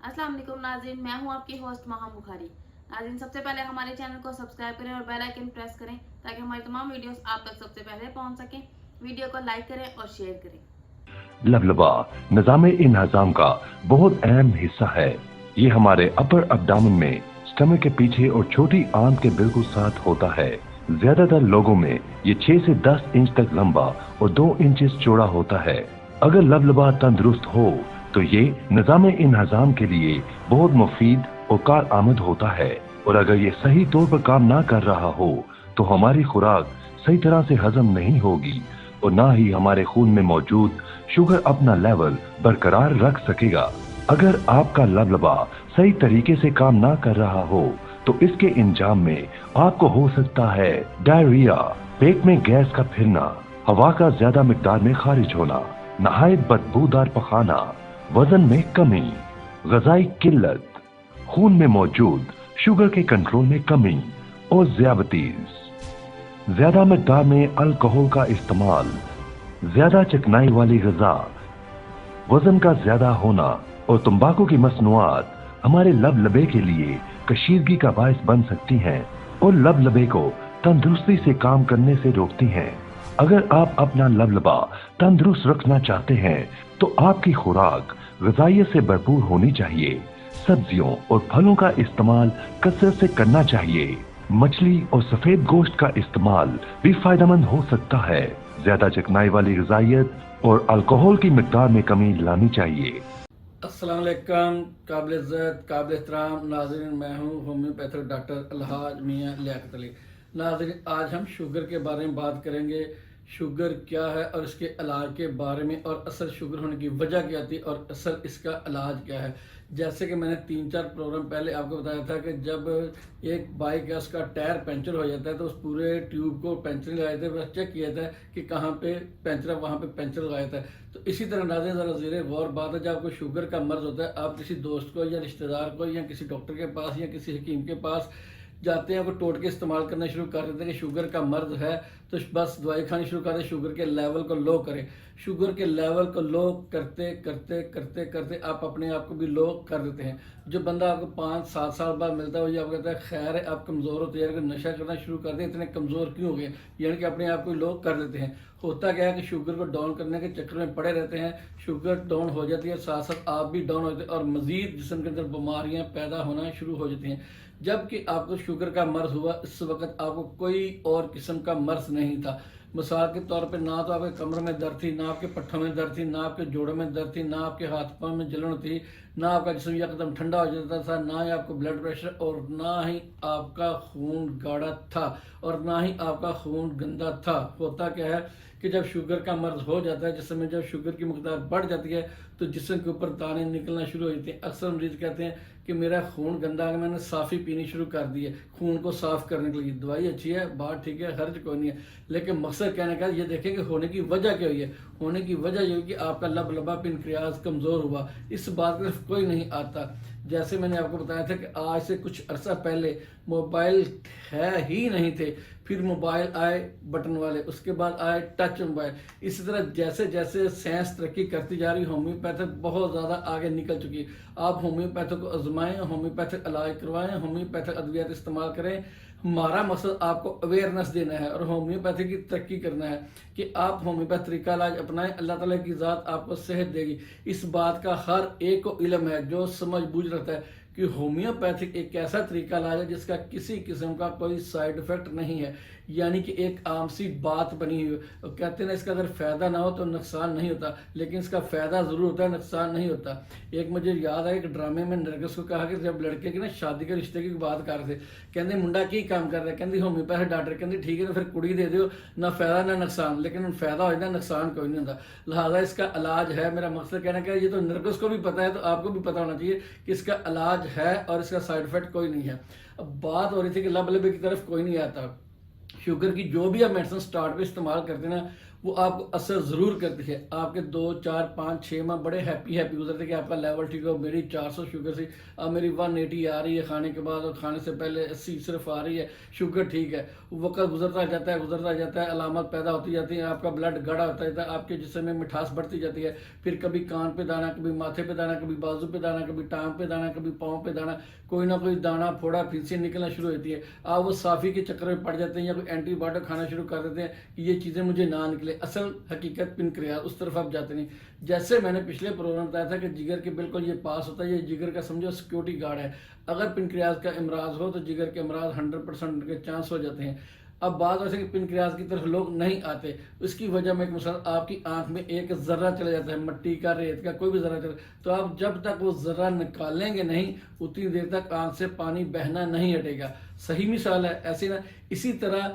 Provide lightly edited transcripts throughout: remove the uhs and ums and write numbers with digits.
अस्सलाम वालेकुम नाज़रीन, मैं हूं आपकी होस्ट माहम बुखारी। नाज़रीन, सबसे पहले हमारे चैनल को सब्सक्राइब करें और बेल आइकन प्रेस करें ताकि हमारी तमाम वीडियोस आप तक सबसे पहले पहुंच सकें। वीडियो को लाइक करें और शेयर करें। लबलबा निज़ाम इंहज़ाम का बहुत अहम हिस्सा है। ये हमारे अपर अब्डामन में स्टमक के पीछे और छोटी आंत के बिल्कुल साथ होता है। ज्यादातर लोगों में ये 6 से 10 इंच तक लंबा और 2 इंचेस चौड़ा होता है। अगर लबलबा तंदुरुस्त हो तो ये निज़ाम इंहज़ाम के लिए बहुत मुफीद और कार आमद होता है, और अगर ये सही तौर पर काम ना कर रहा हो तो हमारी खुराक सही तरह से हजम नहीं होगी और ना ही हमारे खून में मौजूद शुगर अपना लेवल बरकरार रख सकेगा। अगर आपका लबलबा सही तरीके से काम ना कर रहा हो तो इसके इंजाम में आपको हो सकता है डायरिया, पेट में गैस का फिरना, हवा का ज्यादा मिकदार में खारिज होना, नहायत बदबूदार पखाना, वजन में कमी, ग़िज़ाई किल्लत, खून में मौजूद शुगर के कंट्रोल में कमी और ज़ियाबतीज़। ज्यादा मिकदार में अल्कोहल का इस्तेमाल, ज्यादा चिकनाई वाली ग़िज़ा, वजन का ज्यादा होना और तंबाकू की मसनूआत हमारे लबलबे के लिए कशीदगी का बायस बन सकती हैं और लबलबे को तंदुरुस्ती से काम करने से रोकती हैं। अगर आप अपना लबलबा तंदुरुस्त रखना चाहते हैं तो आपकी खुराक ग़िज़ाइयत से भरपूर होनी चाहिए। सब्जियों और फलों का इस्तेमाल कसरत से करना चाहिए। मछली और सफेद गोश्त का इस्तेमाल भी फायदेमंद हो सकता है। ज्यादा चिकनाई वाली ग़िज़ाइयत और अल्कोहल की मिकदार में कमी लानी चाहिए। अस्सलाम वालेकुम, काबिल इज़्ज़त काबिल एहतराम नाज़रीन, मैं हूँ होम्योपैथिक डॉक्टर अलहाज मियाँ लियाकत अली। नाज़रीन, आज हम शुगर के बारे में बात करेंगे। शुगर क्या है और इसके इलाज के बारे में, और असल शुगर होने की वजह क्या थी और असल इसका इलाज क्या है। जैसे कि मैंने 3-4 प्रोग्राम पहले आपको बताया था कि जब एक बाइक है उसका टायर पंचर हो जाता है तो उस पूरे ट्यूब को पंचर लगाए थे, बस चेक किया था कि कहाँ पे पंचर है वहाँ पे पंचर लगाया था। तो इसी तरह नाज़रीन ज़रा ज़ेरे गौर बात है, जब आपको शुगर का मर्ज होता है, आप किसी दोस्त को या रिश्तेदार को या किसी डॉक्टर के पास या किसी हकीम के पास जाते हैं, वो टोटके इस्तेमाल करना शुरू कर देते हैं कि शुगर का मर्ज है तो बस दवाई खानी शुरू कर दें, शुगर के लेवल को लो करें। शुगर के लेवल को लो करते करते करते करते आप अपने आप को भी लो कर देते हैं। जो बंदा आपको 5-7 साल बाद मिलता है वो ये आपको कहता है खैर है आप कमज़ोर होते हैं, नशा करना शुरू कर दें, इतने कमज़ोर क्यों हो गए, यानी कि अपने आप को लो कर देते हैं। होता क्या है कि शुगर को डाउन करने के चक्कर में पड़े रहते हैं, शुगर डाउन हो जाती है, साथ साथ आप भी डाउन होते हैं और मज़ीद जिस्म के अंदर बीमारियां पैदा होना शुरू हो जाती हैं। जबकि आपको शुगर का मर्ज हुआ इस वक्त आपको कोई और किस्म का मर्ज नहीं था। मिसाल के तौर पे ना तो आपके कमर में दर्द थी, ना आपके पट्ठों में दर्द थी, ना आपके जोड़ों में दर्द थी, ना आपके हाथ पाँव में जलन थी, ना आपका जिस्म एकदम ठंडा हो जाता था, ना ही आपको ब्लड प्रेशर और ना ही आपका खून गाढ़ा था और ना ही आपका खून गंदा था। होता क्या है कि जब शुगर का मर्ज हो जाता है, जिसमें जब शुगर की मकदार बढ़ जाती है तो जिस्म के ऊपर दाने निकलना शुरू हो जाते हैं। अक्सर मरीज कहते हैं कि मेरा खून गंदा है, मैंने साफ़ी पीनी शुरू कर दी है खून को साफ़ करने के लिए। दवाई अच्छी है, बात ठीक है, हर्ज कोई नहीं है, लेकिन मकसद कहने का ये देखें कि होने की वजह क्या हुई है। होने की वजह ये हुई कि आपका लबलबा पिनक्रियाज कमज़ोर हुआ। इस बात की तरफ कोई नहीं आता। जैसे मैंने आपको बताया था कि आज से कुछ अरसा पहले मोबाइल है ही नहीं थे, फिर मोबाइल आए बटन वाले, उसके बाद आए टच मोबाइल। इसी तरह जैसे जैसे साइंस तरक्की करती जा रही, होम्योपैथिक बहुत ज़्यादा आगे निकल चुकी है। आप होम्योपैथिक को आजमाएं, होम्योपैथिक इलाज करवाएं, होम्योपैथिक अद्वियात इस्तेमाल करें। हमारा मकसद आपको अवेयरनेस देना है और होम्योपैथी की तरक्की करना है कि आप होम्योपैथ तरीका इलाज अपनाएं। अल्लाह ताला की ज़ात आपको सेहत देगी। इस बात का हर एक को इल्म है जो समझ बूझ रखता है कि होम्योपैथिक एक ऐसा तरीका इलाज है जिसका किसी किस्म का कोई साइड इफेक्ट नहीं है, यानी कि एक आम सी बात बनी हुई है। कहते हैं ना, इसका अगर फ़ायदा ना हो तो नुकसान नहीं होता, लेकिन इसका फ़ायदा ज़रूर होता है, नुकसान नहीं होता। एक मुझे याद है, एक ड्रामे में नरगिस को कहा कि जब लड़के की ना शादी के रिश्ते की बात कर रहे थे, कहते मुंडा की काम कर रहा है, कहती होम्योपैथ डॉक्टर, कहती ठीक है ना फिर कुड़ी दे दो, ना फ़ायदा ना नुकसान, लेकिन फ़ायदा हो जाता है, नुकसान कोई नहीं होता। लिहाजा इसका इलाज है। मेरा मकसद कहना क्या है, ये तो नरगिस को भी पता है तो आपको भी पता होना चाहिए कि इसका इलाज है और इसका साइड इफेक्ट कोई नहीं है। अब बात हो रही थी कि लबलबे की तरफ कोई नहीं आता। शुगर की जो भी आप मेडिसिन स्टार्ट पे इस्तेमाल करते हैं ना, وہ آپ کو اثر ضرور کرتی ہے. آپ کے 2 4 5 6 ماہ بڑے ہیپی گزرتے کہ آپ کا لیول ٹھیک ہو. میری 400 شوگر سی، اب میری 180 آ رہی ہے کھانے کے بعد، اور کھانے سے پہلے 80 صرف آ رہی ہے. شوگر ٹھیک ہے. وقت گزرتا جاتا ہے، علامات پیدا ہوتی جاتی ہیں، آپ کا بلڈ گاڑھا ہوتا جاتا ہے، آپ کے جسم میں مٹھاس بڑھتی جاتی ہے. پھر کبھی کان پہ دانا، کبھی ماتھے پہ دانا، کبھی بازو پہ دانا، کبھی ٹانگ پہ دانا، کبھی پاؤں پہ دانا، کوئی نہ کوئی دانا پھوڑا پھنسی نکلنا شروع ہوتی ہے. آپ وہ صافی کے چکر میں پڑ جاتے ہیں یا کوئی اینٹی بایوٹک کھانا شروع کر دیتے ہیں کہ یہ چیزیں مجھے نہ نکلے. اصل حقیقت پنکریاس، اس طرف آپ جاتے نہیں. جیسے میں نے پچھلے پروگرام بتایا تھا کہ جگر کے بالکل یہ پاس ہوتا ہے، یہ جگر کا سمجھو سیکورٹی گارڈ ہے. اگر پنکریاس کا امراض ہو تو جگر کے امراض 100% کے چانس ہو جاتے ہیں. اب بات ویسے کہ پنکریاس کی طرف لوگ نہیں آتے، اس کی وجہ میں ایک مثال، آپ کی آنکھ میں ایک ذرہ چلا جاتا ہے، مٹی کا، ریت کا، کوئی بھی ذرہ چلا، تو آپ جب تک وہ ذرہ نکالیں گے نہیں اتنی دیر تک آنکھ سے پانی بہنا نہیں ہٹے گا. صحیح مثال ہے ایسی نا. اسی طرح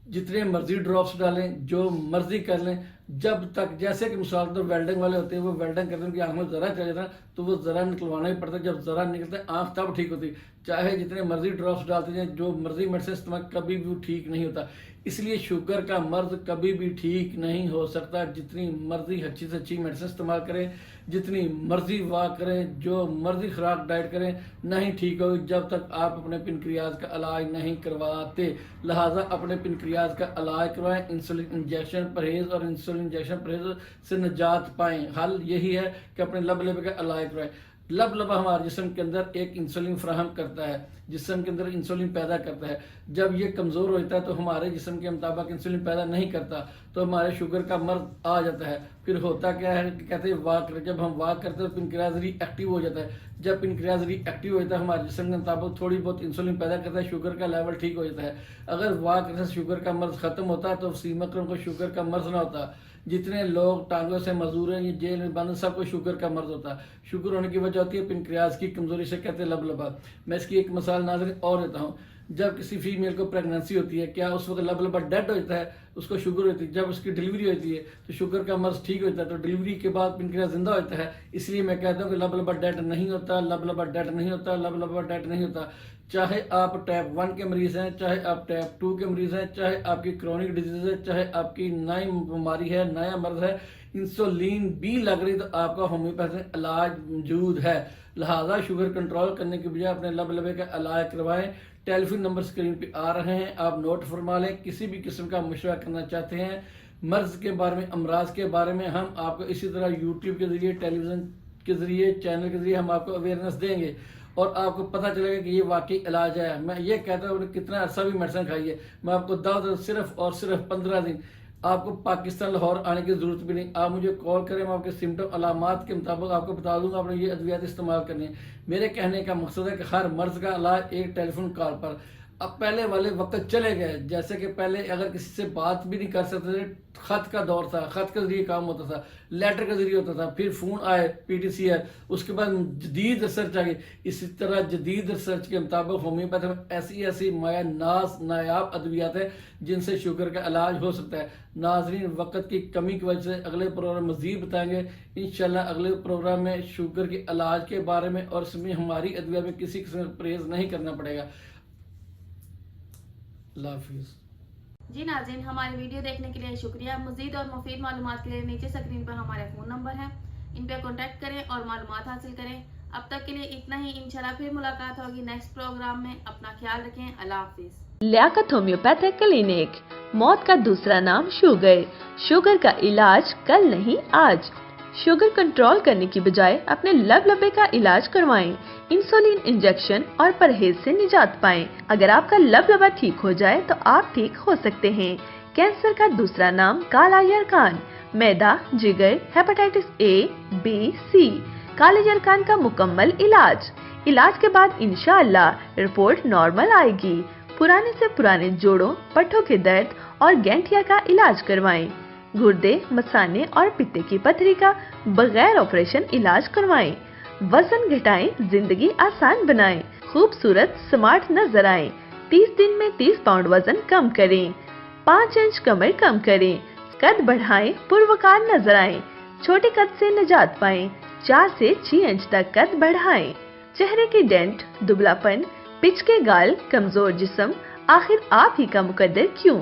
جتنے مرضی ڈراپس ڈالیں، جو مرضی کر لیں، جب تک جیسے کہ مثال تو ویلڈنگ والے ہوتے ہیں، وہ ویلڈنگ کرتے ہیں، ان کی آنکھ میں ذرہ چلا جاتا ہے تو وہ ذرہ نکلوانا ہی پڑتا ہے. جب ذرہ نکلتا ہے آنکھ تب ٹھیک ہوتی ہے. چاہے جتنے مرضی ڈراپس ڈالتے جائیں، جو مرضی میڈیسن استعمال، کبھی بھی وہ ٹھیک نہیں ہوتا. اس لیے شوگر کا مرض کبھی بھی ٹھیک نہیں ہو سکتا. جتنی مرضی اچھی سے اچھی میڈیسن استعمال کریں، جتنی مرضی واک کریں، جو مرضی خوراک ڈائٹ کریں، نہیں ٹھیک ہوگی جب تک آپ اپنے پنکریاس کا علاج نہیں کرواتے. لہٰذا اپنے پنکریاس کا علاج کروائیں. انسولین انجیکشن پرہیز اور انسولین انجیکشن پرہیز سے نجات پائیں. حل یہی ہے کہ اپنے لب لبے کا علاج کروائیں. لب لبا ہمارے جسم کے اندر ایک انسولین فراہم کرتا ہے، جسم کے اندر انسولین پیدا کرتا ہے. جب یہ کمزور ہوتا ہے تو ہمارے جسم کے مطابق انسولین پیدا نہیں کرتا تو ہمارے شوگر کا مرض آ جاتا ہے. پھر ہوتا کیا ہے کہ کہتے ہیں واک، جب ہم واک کرتے ہیں تو پنکریاس ری ایکٹیو ہو جاتا ہے. جب پنکریاس ری ایکٹیو ہوتا ہے ہمارے جسم کے مطابق تھوڑی بہت انسولین پیدا کرتا ہے، شوگر کا لیول ٹھیک ہو جاتا ہے. اگر واک کرنے سے شوگر کا مرض ختم ہوتا ہے تو وسیم اکرم کو شوگر کا مرض نہ ہوتا. جتنے لوگ ٹانگوں سے مزدور ہیں، یہ جیل میں بند، سب کو شوگر کا مرض ہوتا ہے. شوگر ہونے کی وجہ ہوتی ہے پنکریاس کی کمزوری سے، کہتے ہیں لب لبا. میں اس کی ایک مثال ناظرین اور دیتا ہوں. جب کسی فیمیل کو پریگننسی ہوتی ہے، کیا اس وقت لب لبا ڈیڈ ہو جاتا ہے؟ اس کو شوگر ہوتی ہے. جب اس کی ڈلیوری ہوتی ہے تو شوگر کا مرض ٹھیک ہوتا ہے، تو ڈلیوری کے بعد پنکریاس زندہ ہوتا ہے. اس لیے میں کہتا ہوں کہ لب لبا ڈیڈ نہیں ہوتا، لب لبا ڈیڈ نہیں ہوتا، لب لبا ڈیڈ نہیں ہوتا. چاہے آپ ٹائپ 1 کے مریض ہیں، چاہے آپ ٹائپ 2 کے مریض ہیں، چاہے آپ کی کرونک ڈیزیز ہے، چاہے آپ کی نئی بیماری ہے، نیا مرض ہے، انسولین بھی لگ رہی تو آپ کا ہومیوپیتھک علاج موجود ہے. لہٰذا شوگر کنٹرول کرنے کی بجائے اپنے لب لبے کا علاج کروائیں. ٹیلی فون نمبر اسکرین پہ آ رہے ہیں، آپ نوٹ فرما لیں. کسی بھی قسم کا مشورہ کرنا چاہتے ہیں مرض کے بارے میں، امراض کے بارے میں، ہم آپ کو اسی طرح یوٹیوب کے ذریعے، ٹیلی ویژن کے ذریعے، چینل کے ذریعے ہم آپ کو اویئرنیس دیں گے اور آپ کو پتہ چلے گا کہ یہ واقعی علاج ہے. میں یہ کہتا ہوں کہ کتنا عرصہ بھی میڈیسن کھائیے، میں آپ کو دعوت صرف اور صرف 15 دن، آپ کو پاکستان لاہور آنے کی ضرورت بھی نہیں. آپ مجھے کال کریں، میں آپ کے سمٹم علامات کے مطابق آپ کو بتا دوں گا آپ نے یہ ادویات استعمال کرنے ہیں. میرے کہنے کا مقصد ہے کہ ہر مرض کا علاج ایک ٹیلی فون کال پر. اب پہلے والے وقت چلے گئے، جیسے کہ پہلے اگر کسی سے بات بھی نہیں کر سکتے تھے، خط کا دور تھا، خط کے ذریعے کام ہوتا تھا، لیٹر کے ذریعے ہوتا تھا. پھر فون آئے، پی ٹی سی ہے، اس کے بعد جدید ریسرچ آ گئی. اسی طرح جدید ریسرچ کے مطابق ہومیوپیتھی میں ایسی ایسی مایا ناز نایاب ادویات ہیں جن سے شوگر کا علاج ہو سکتا ہے. ناظرین، وقت کی کمی کی وجہ سے اگلے پروگرام مزید بتائیں گے انشاءاللہ. اگلے پروگرام میں شوگر کے علاج کے بارے میں، اور اس میں ہماری ادویات میں کسی قسم کا پرہیز نہیں کرنا پڑے گا. اللہ حافظ. جی ناظرین، ہماری ویڈیو دیکھنے کے لیے شکریہ. مزید اور مفید معلومات کے لیے نیچے اسکرین پر ہمارے فون نمبر ہیں، ان پہ کانٹیکٹ کریں اور معلومات حاصل کریں. اب تک کے لیے اتنا ہی. انشاءاللہ پھر ملاقات ہوگی نیکسٹ پروگرام میں. اپنا خیال رکھیں. اللہ حافظ. لیاقت ہومیوپیتھک کلینک، موت کا دوسرا نام شوگر. شوگر کا علاج کل نہیں آج. شوگر کنٹرول کرنے کی بجائے اپنے لب لبے کا علاج کروائیں. انسولین انجیکشن اور پرہیز سے نجات پائیں. اگر آپ کا لب لبا ٹھیک ہو جائے تو آپ ٹھیک ہو سکتے ہیں. کینسر کا دوسرا نام کالا یرکان، میدا، جگر، ہیپاٹائٹس اے، بی، سی. کالے یرکان کا مکمل علاج. علاج کے بعد انشاءاللہ رپورٹ نارمل آئے گی. پرانے سے پرانے جوڑوں، پٹھوں کے درد اور گینٹھیا کا علاج کروائیں. گردے، مثانے اور پتے کی پتھری کا بغیر آپریشن علاج کروائیں. وزن گھٹائیں، زندگی آسان بنائیں. خوبصورت سمارٹ نظر آئیں. 30 دن میں 30 پاؤنڈ وزن کم کریں. 5 انچ کمر کم کریں. قد بڑھائیں، پروکار نظر آئیں. چھوٹے قد سے نجات پائیں. 4 سے 6 انچ تک قد بڑھائیں. چہرے کی ڈینٹ، دبلا پن، پچ کے گال، کمزور جسم، آخر آپ ہی کا مقدر کیوں؟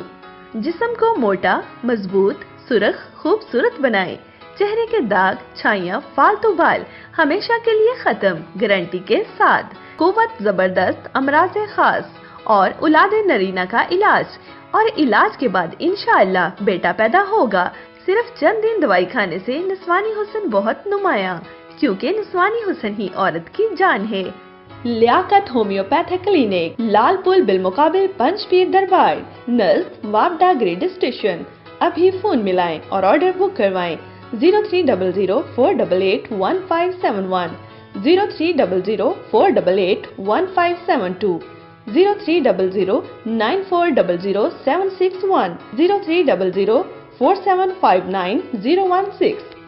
جسم کو موٹا، مضبوط، सुर्ख खूबसूरत बनाएं। चेहरे के दाग, छाइयाँ, फालतू बाल हमेशा के लिए खत्म गारंटी के साथ। कुव्वत जबरदस्त अमराज खास और औलादे नरीना का इलाज, और इलाज के बाद इंशाअल्लाह बेटा पैदा होगा। सिर्फ चंद दिन दवाई खाने से निस्वानी हुस्न बहुत नुमाया, क्योंकि निस्वानी हुस्न ही औरत की जान है। लियाकत होम्योपैथिक क्लिनिक, लाल पुल बिलमुकाबिल पंचपीर दरबार, नज़दीक वापडा ग्रेड स्टेशन। अभी फोन मिलाएं और ऑर्डर बुक करवाएं 0300-488-1571, 0300-488-1572, 0300-9400-761, 0300-4759-016।